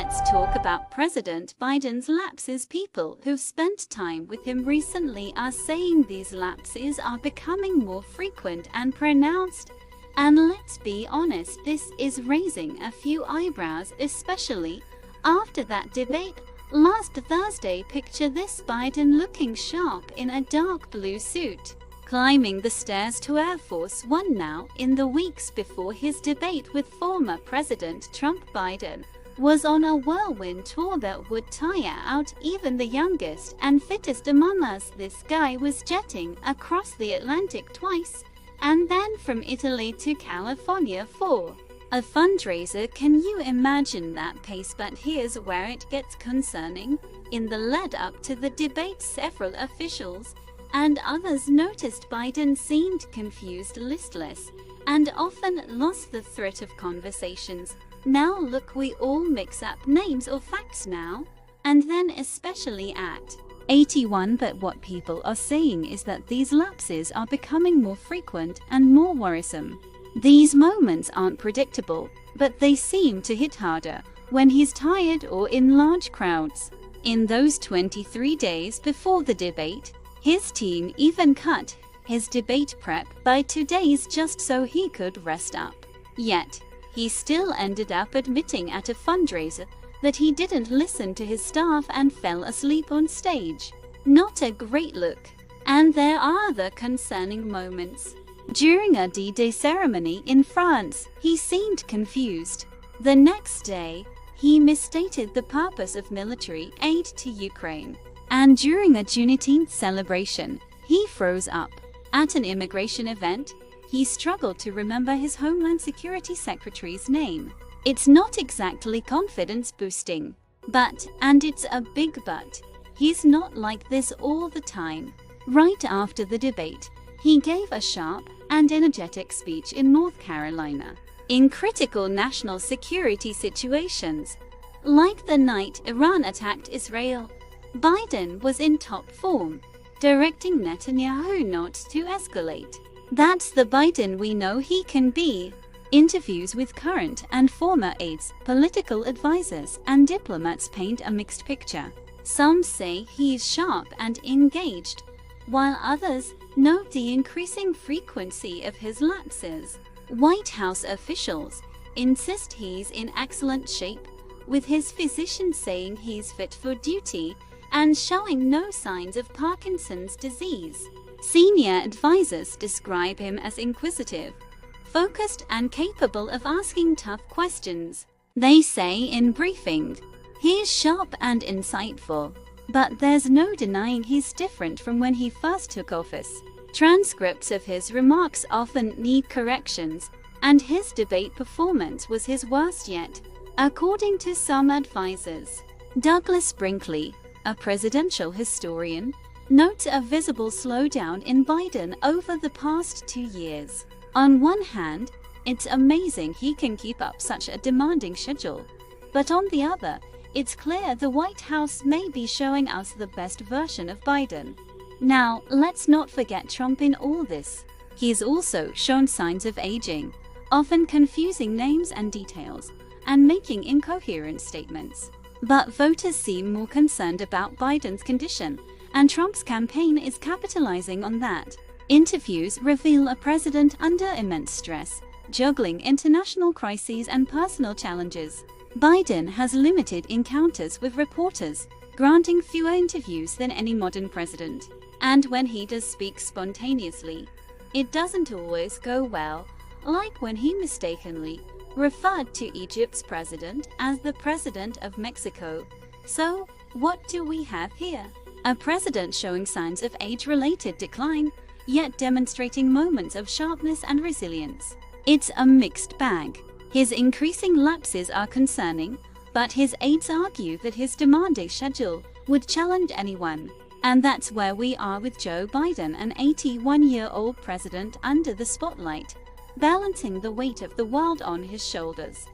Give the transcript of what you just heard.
let's talk about President Biden's lapses. People who've spent time with him recently are saying these lapses are becoming more frequent and pronounced. And let's be honest, this is raising a few eyebrows, especially after that debate last Thursday. Picture this: Biden looking sharp in a dark blue suit, climbing the stairs to Air Force One now. In the weeks before his debate with former President Trump, Biden was on a whirlwind tour that would tire out even the youngest and fittest among us. This guy was jetting across the Atlantic twice, and then from Italy to California for a fundraiser. Can you imagine that pace? But here's where it gets concerning. In the lead up to the debate, several officials and others noticed Biden seemed confused, listless, and often lost the thread of conversations. Now look, we all mix up names or facts now and then, especially at 81. But what people are saying is that these lapses are becoming more frequent and more worrisome. These moments aren't predictable, but they seem to hit harder when he's tired or in large crowds. In those 23 days before the debate, his team even cut his debate prep by 2 days just so he could rest up. Yet, he still ended up admitting at a fundraiser that he didn't listen to his staff and fell asleep on stage. Not a great look. And there are other concerning moments. During a D-Day ceremony in France, he seemed confused. The next day, he misstated the purpose of military aid to Ukraine. And during a Juneteenth celebration, he froze up. At an immigration event, he struggled to remember his Homeland Security Secretary's name. It's not exactly confidence-boosting. But, and it's a big but, he's not like this all the time. Right after the debate, he gave a sharp and energetic speech in North Carolina. In critical national security situations, like the night Iran attacked Israel, Biden was in top form, directing Netanyahu not to escalate. That's the Biden we know he can be. Interviews with current and former aides, political advisors, and diplomats paint a mixed picture. Some say he's sharp and engaged, while others note the increasing frequency of his lapses. White House officials insist he's in excellent shape, with his physician saying he's fit for duty and showing no signs of Parkinson's disease. Senior advisors describe him as inquisitive, focused, and capable of asking tough questions. They say in briefing, he's sharp and insightful, but there's no denying he's different from when he first took office. Transcripts of his remarks often need corrections, and his debate performance was his worst yet, according to some advisors. Douglas Brinkley, a presidential historian, notes a visible slowdown in Biden over the past 2 years. On one hand, it's amazing he can keep up such a demanding schedule, but on the other, it's clear the White House may be showing us the best version of Biden. Now, let's not forget Trump in all this. He's also shown signs of aging, often confusing names and details, and making incoherent statements. But voters seem more concerned about Biden's condition, and Trump's campaign is capitalizing on that. Interviews reveal a president under immense stress, juggling international crises and personal challenges. Biden has limited encounters with reporters, granting fewer interviews than any modern president. And when he does speak spontaneously, it doesn't always go well, like when he mistakenly referred to Egypt's president as the president of Mexico. So, what do we have here? A president showing signs of age-related decline, yet demonstrating moments of sharpness and resilience. It's a mixed bag. His increasing lapses are concerning, but his aides argue that his demanding schedule would challenge anyone. And that's where we are with Joe Biden, an 81-year-old president under the spotlight, balancing the weight of the world on his shoulders.